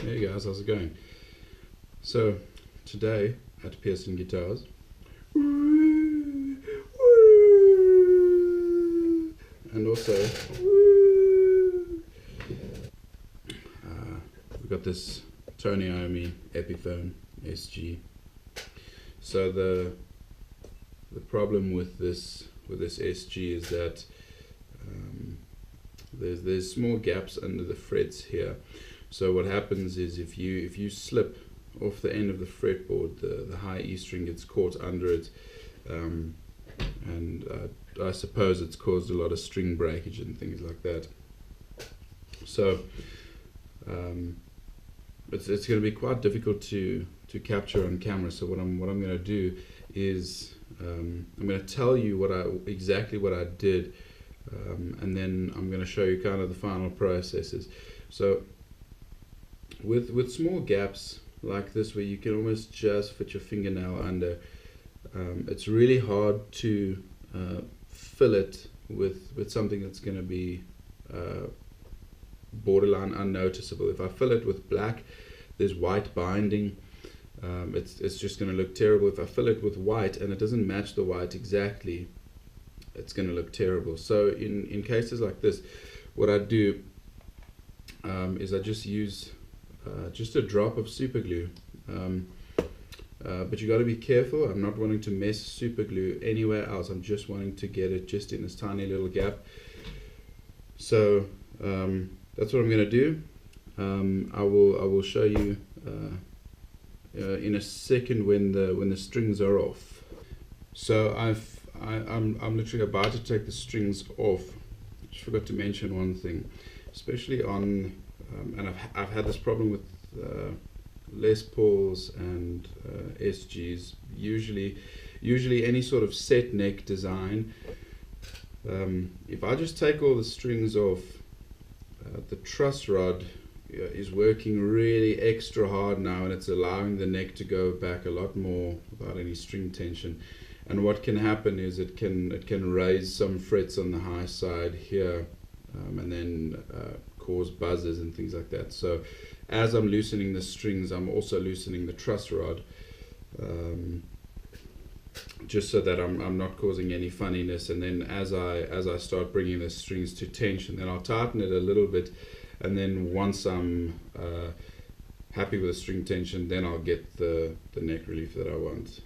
Hey guys, how's it going? So today at Pearson Guitars, and also we've got this Tony Iommi Epiphone SG. So the problem with this SG is that there's small gaps under the frets here. So what happens is if you slip off the end of the fretboard, the high E string gets caught under it, and I suppose it's caused a lot of string breakage and things like that. So it's going to be quite difficult to capture on camera. So what I'm going to do is I'm going to tell you exactly what I did, and then I'm going to show you kind of the final processes. So with small gaps like this, where you can almost just fit your fingernail under, it's really hard to fill it with something that's going to be borderline unnoticeable. If I fill it with black, there's white binding, it's just going to look terrible. If I fill it with white and it doesn't match the white exactly, it's going to look terrible. So in cases like this, what I do is I just use just a drop of superglue, but you got to be careful. I'm not wanting to mess superglue anywhere else. I'm just wanting to get it just in this tiny little gap. So that's what I'm going to do. I will show you in a second when the strings are off. So I'm literally about to take the strings off. Just forgot to mention one thing, especially on and I've had this problem with Les Pauls and SGs. Usually any sort of set neck design, if I just take all the strings off, the truss rod is working really extra hard now, and it's allowing the neck to go back a lot more without any string tension. And what can happen is it can raise some frets on the high side here, and then cause buzzes and things like that. So as I'm loosening the strings, I'm also loosening the truss rod, just so that I'm not causing any funniness. And then as I start bringing the strings to tension, then I'll tighten it a little bit, and then once I'm happy with the string tension, then I'll get the neck relief that I want.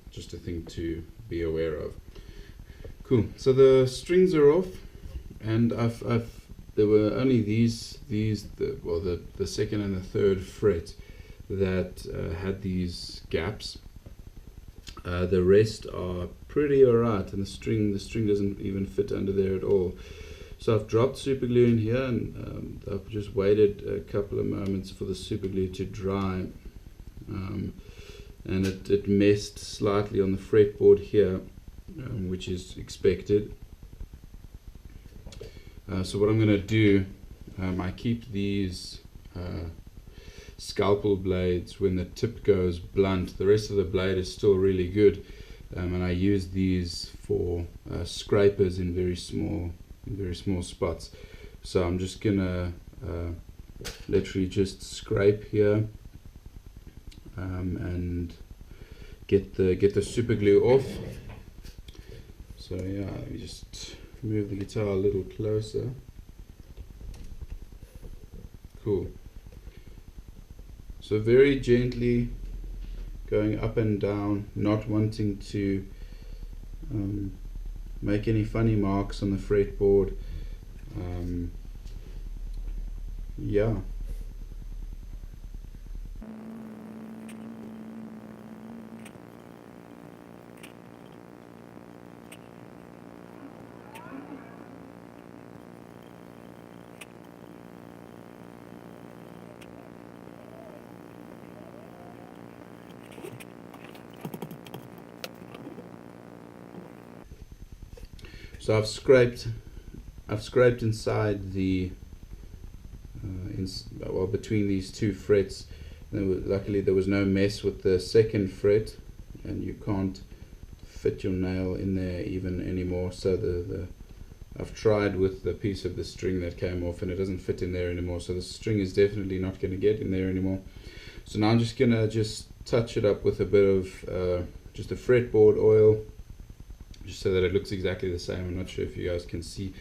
Just a thing to be aware of. Cool. So the strings are off, and there were only the second and the third fret that had these gaps. The rest are pretty alright, and the string doesn't even fit under there at all. So I've dropped superglue in here, and I've just waited a couple of moments for the superglue to dry, and it messed slightly on the fretboard here, which is expected. So what I'm going to do, I keep these scalpel blades when the tip goes blunt. The rest of the blade is still really good, and I use these for scrapers in very small spots. So I'm just gonna literally just scrape here, and get the super glue off. So yeah, let me just move the guitar a little closer. Cool. So very gently going up and down, not wanting to make any funny marks on the fretboard. Yeah. So I've scraped inside the between these two frets. Luckily there was no mess with the second fret, and you can't fit your nail in there even anymore. So I've tried with the piece of the string that came off and it doesn't fit in there anymore, so the string is definitely not going to get in there anymore. So now I'm just going to touch it up with a bit of just a fretboard oil, just so that it looks exactly the same. I'm not sure if you guys can see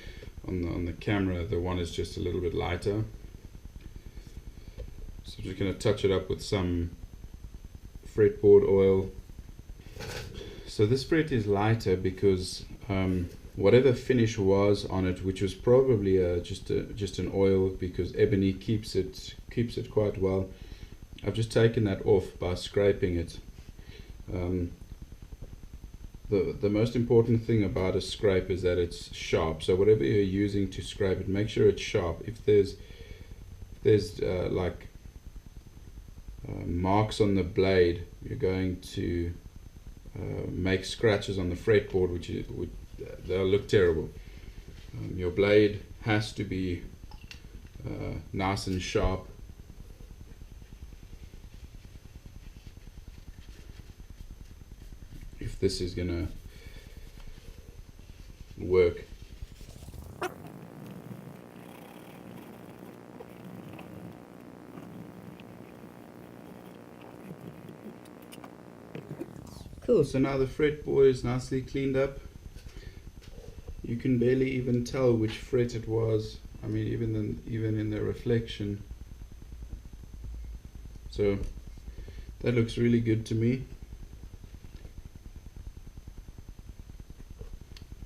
on the camera, the one is just a little bit lighter. So I'm just going to touch it up with some fretboard oil. So this fret is lighter because whatever finish was on it, which was probably just an oil, because ebony keeps it quite well. I've just taken that off by scraping it. The most important thing about a scrape is that it's sharp. So whatever you're using to scrape it, make sure it's sharp. If there's like marks on the blade, you're going to make scratches on the fretboard, which they'll look terrible. Your blade has to be nice and sharp. If this is gonna work. Cool, so now the fretboard is nicely cleaned up. You can barely even tell which fret it was. I mean, even in the reflection. So that looks really good to me.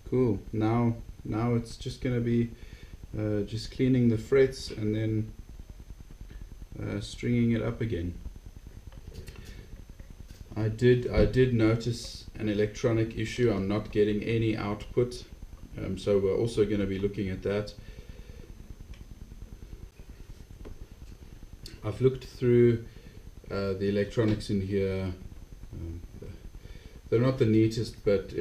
Cool. Now it's just gonna be just cleaning the frets and then stringing it up again. I did notice an electronic issue. I'm not getting any output, so we're also going to be looking at that. I've looked through the electronics in here. They're not the neatest, but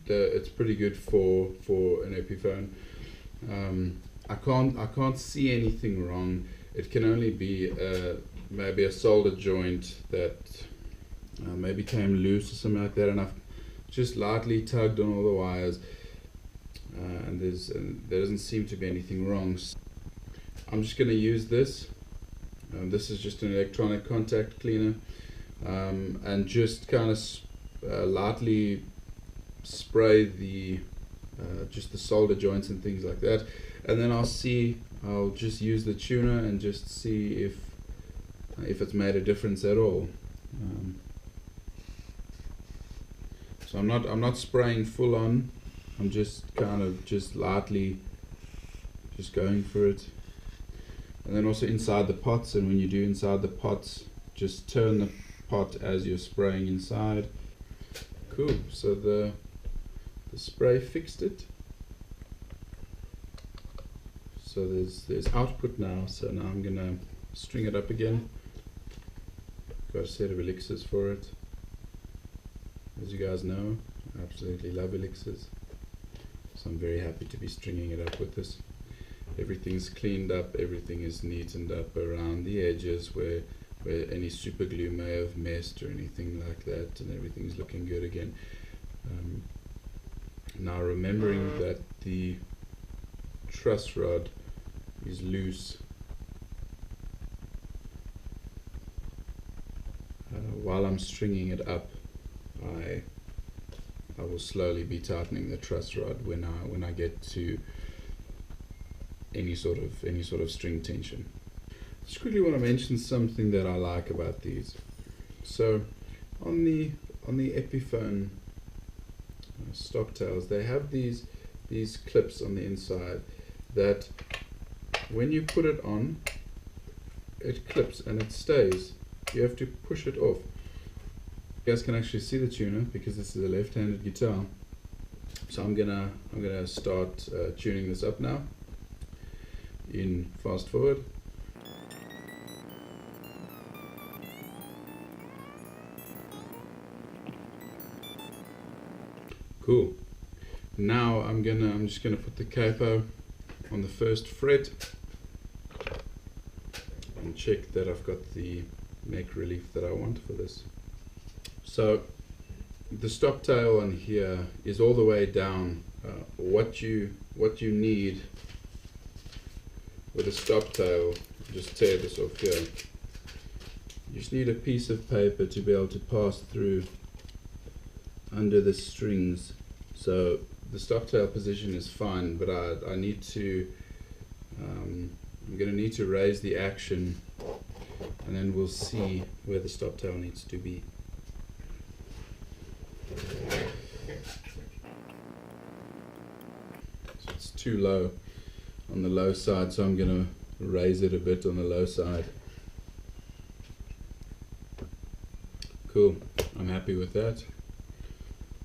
it's pretty good for an Epiphone. I can't see anything wrong. It can only be maybe a solder joint that maybe came loose or something like that, and I've just lightly tugged on all the wires, and there doesn't seem to be anything wrong. So I'm just going to use this. This is just an electronic contact cleaner, and just kind of lightly spray the just the solder joints and things like that, and then I'll just use the tuner and just see if it's made a difference at all. So I'm not spraying full on. I'm just kind of just lightly just going for it. And then also inside the pots, and when you do inside the pots, just turn the pot as you're spraying inside. Cool. So the spray fixed it. So there's output now. So now I'm gonna string it up again. Got a set of elixirs for it. As you guys know, I absolutely love elixirs, so I'm very happy to be stringing it up with this. Everything's cleaned up, everything is neatened up around the edges where any super glue may have messed or anything like that, and everything's looking good again. Now remembering that the truss rod is loose, while I'm stringing it up, I will slowly be tightening the truss rod when I get to any sort of string tension. Just quickly want to mention something that I like about these. So on the Epiphone stock tails, they have these clips on the inside that when you put it on, it clips and it stays. You have to push it off. You guys can actually see the tuner because this is a left-handed guitar. So I'm gonna start tuning this up now in fast forward. Cool. Now I'm just gonna put the capo on the first fret and check that I've got the neck relief that I want for this. So the stop tail on here is all the way down what you need with a stop tail. Just tear this off here. You just need a piece of paper to be able to pass through under the strings. So the stop tail position is fine, but I need to I'm going to need to raise the action, and then we'll see where the stop tail needs to be. So it's too low on the low side, so I'm going to raise it a bit on the low side. Cool, I'm happy with that.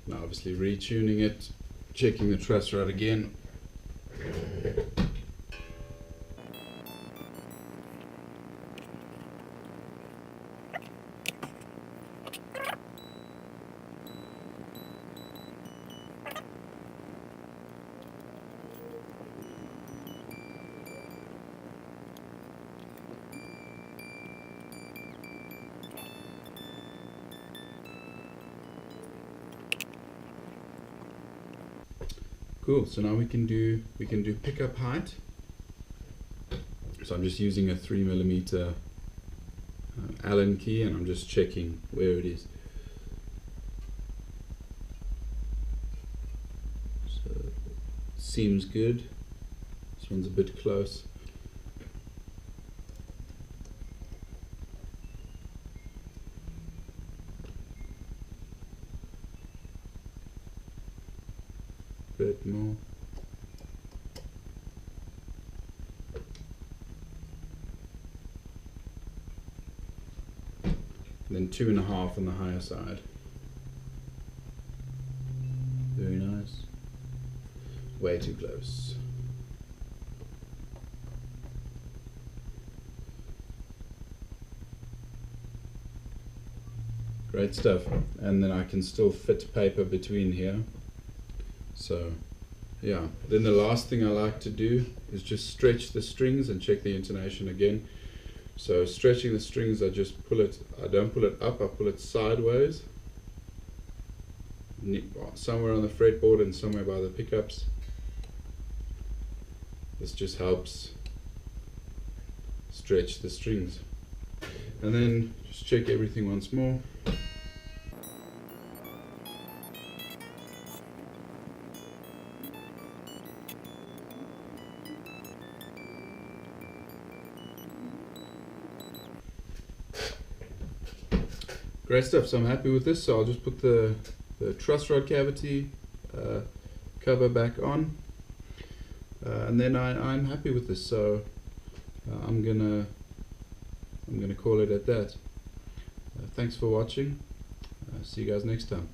Now obviously retuning it, checking the truss rod again. Cool, so now we can do pickup height. So I'm just using a 3mm Allen key, and I'm just checking where it is. So seems good. This one's a bit close. Bit more. And then 2.5 on the higher side. Very nice. Way too close. Great stuff. And then I can still fit paper between here. So yeah, then the last thing I like to do is just stretch the strings and check the intonation again. So stretching the strings, I just pull it, I don't pull it up, I pull it sideways, somewhere on the fretboard and somewhere by the pickups. This just helps stretch the strings. And then just check everything once more. Great stuff, so I'm happy with this, so I'll just put the truss rod cavity cover back on, and then I'm happy with this, so I'm gonna call it at that. Thanks for watching, see you guys next time.